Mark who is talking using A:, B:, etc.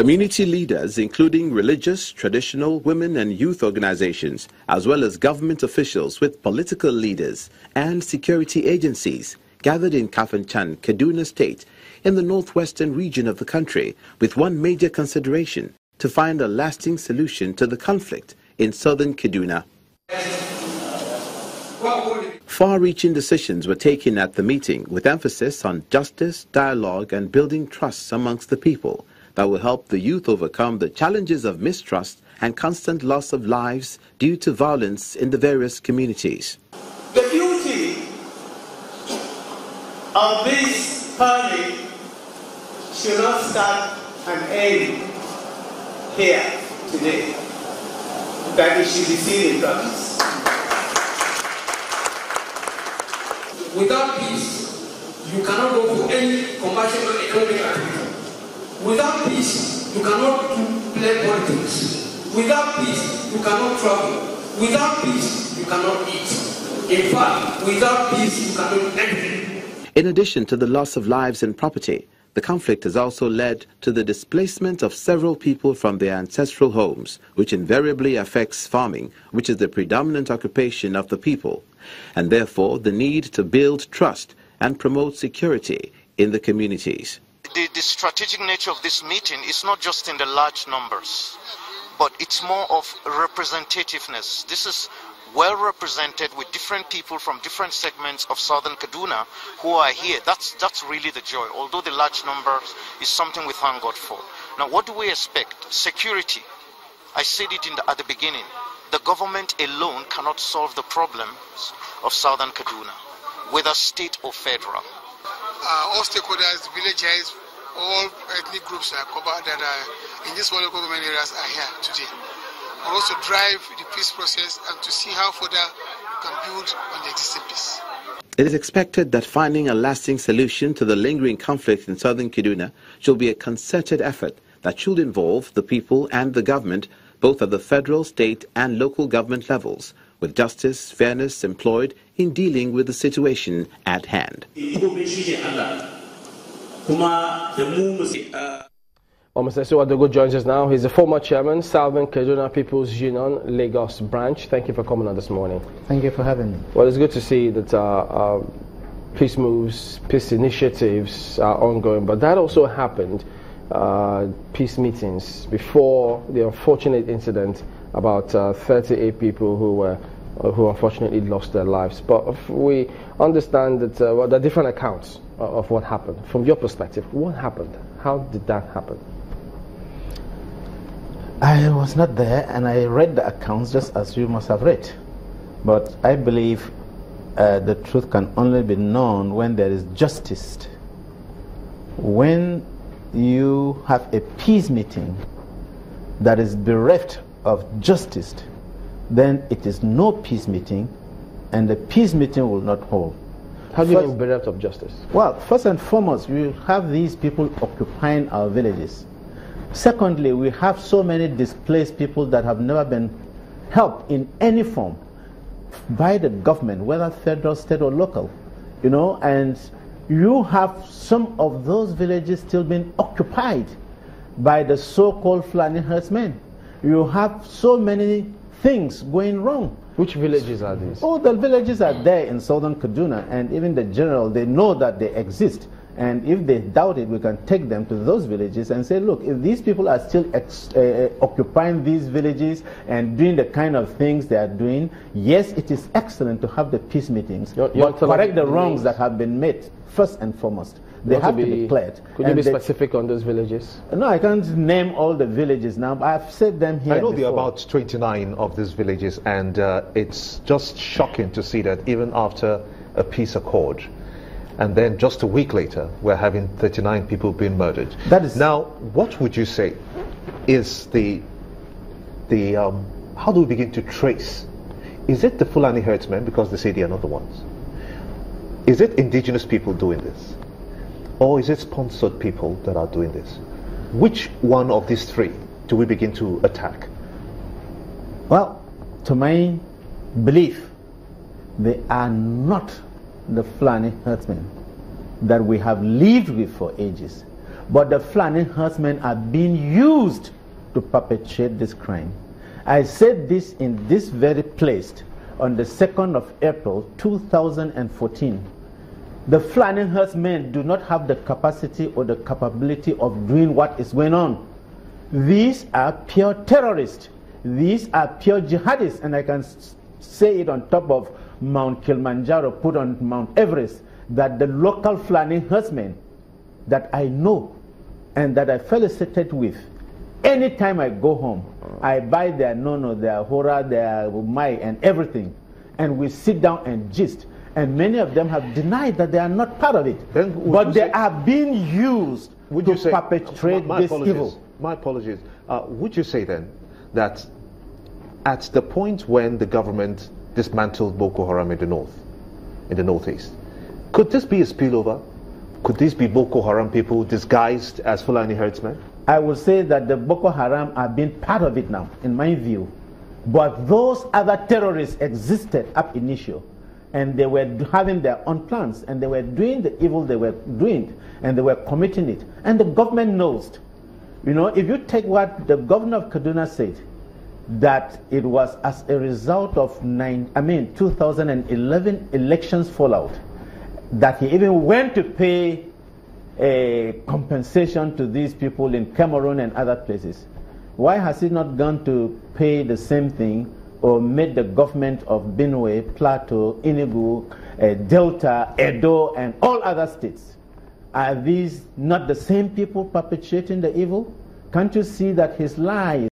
A: Community leaders, including religious, traditional, women and youth organizations, as well as government officials with political leaders and security agencies, gathered in Kafanchan, Kaduna State, in the northwestern region of the country, with one major consideration: to find a lasting solution to the conflict in southern Kaduna. Far-reaching decisions were taken at the meeting, with emphasis on justice, dialogue and building trust amongst the people that will help the youth overcome the challenges of mistrust and constant loss of lives due to violence in the various communities.
B: The beauty of this party should not start and end here today, that it should be seen in practice.
C: Without peace, you cannot go for any commercial or economic activity. Without peace, you cannot play politics. Without peace, you cannot travel. Without peace, you cannot eat. In fact, without peace, you cannot do anything.
A: In addition to the loss of lives and property, the conflict has also led to the displacement of several people from their ancestral homes, which invariably affects farming, which is the predominant occupation of the people, and therefore the need to build trust and promote security in the communities.
D: The strategic nature of this meeting is not just in the large numbers, but it's more of representativeness. This is well represented with different people from different segments of southern Kaduna who are here. That's really the joy, although the large numbers is something we thank God for. Now, what do we expect? Security. I said it at the beginning. The government alone cannot solve the problems of southern Kaduna, whether state or federal.
E: All stakeholders, villagers, all ethnic groups are covered that are in these local government areas are here today. We also drive the peace process and to see how further we can build on the existing peace.
A: It is expected that finding a lasting solution to the lingering conflict in southern Kaduna should be a concerted effort that should involve the people and the government, both at the federal, state and local government levels, with justice, fairness employed in dealing with the situation at hand.
F: Mr. Isuwa Dogo joins us now. He's the former chairman, Southern Kaduna People's Union, Lagos branch. Thank you for coming on this morning.
G: Thank you for having me.
F: Well, it's good to see that peace moves, peace initiatives are ongoing, but that also happened, peace meetings, before the unfortunate incident about 38 people who unfortunately lost their lives. But we understand that there are different accounts of what happened. From your perspective, what happened? How did that happen?
G: I was not there, and I read the accounts just as you must have read. But I believe the truth can only be known when there is justice. When you have a peace meeting that is bereft of justice, then it is no peace meeting, and the peace meeting will not hold.
F: How do you mean bereft of justice?
G: Well, first and foremost, we have these people occupying our villages. Secondly, we have so many displaced people that have never been helped in any form by the government, whether federal, state or local, and you have some of those villages still being occupied by the so-called Fulani herdsmen. You have so many things going wrong.
F: Which villages are these?
G: Oh, the villages are there in southern Kaduna, and even the general, they know that they exist. And if they doubt it, we can take them to those villages and say, look, if these people are still occupying these villages and doing the kind of things they are doing, yes, it is excellent to have the peace meetings, but correct the wrongs that have been made, first and foremost. They have to be cleared.
F: Could you be specific on those villages?
G: No, I can't name all the villages now, but I've said them here.
H: I know there are about 29 of these villages, and it's just shocking to see that even after a peace accord, and then just a week later, we're having 39 people being murdered.
G: That is
H: now, what would you say is how do we begin to trace? Is it the Fulani herdsmen, because they say they are not the ones? Is it indigenous people doing this? Or is it sponsored people that are doing this? Which one of these three do we begin to attack?
G: Well, to my belief, they are not the Fulani herdsmen that we have lived with for ages, but the Fulani herdsmen are being used to perpetrate this crime. I said this in this very place on the 2nd of April 2014. The Fulani herdsmen do not have the capacity or the capability of doing what is going on. These are pure terrorists. These are pure jihadists, and I can say it on top of Mount Kilimanjaro, put on Mount Everest, that the local Fulani herdsmen that I know and that I felicitated with, anytime I go home, I buy their nono, their hora, their mai, and everything, and we sit down and gist. And many of them have denied that they are not part of it. But they are being used to perpetrate this evil.
H: My apologies. Would you say then that at the point when the government dismantled Boko Haram in the northeast, could this be a spillover? Could these be Boko Haram people disguised as Fulani herdsmen?
G: I would say that the Boko Haram are being part of it now, in my view. But those other terrorists existed ab initio, and they were having their own plans, and they were doing the evil they were doing, and they were committing it. And the government knows. You know, if you take what the governor of Kaduna said, that it was as a result of 2011 elections fallout, that he even went to pay a compensation to these people in Cameroon and other places. Why has he not gone to pay the same thing or made the government of Benue, Plateau, Enugu, Delta, Edo, and all other states? Are these not the same people perpetrating the evil? Can't you see that his lies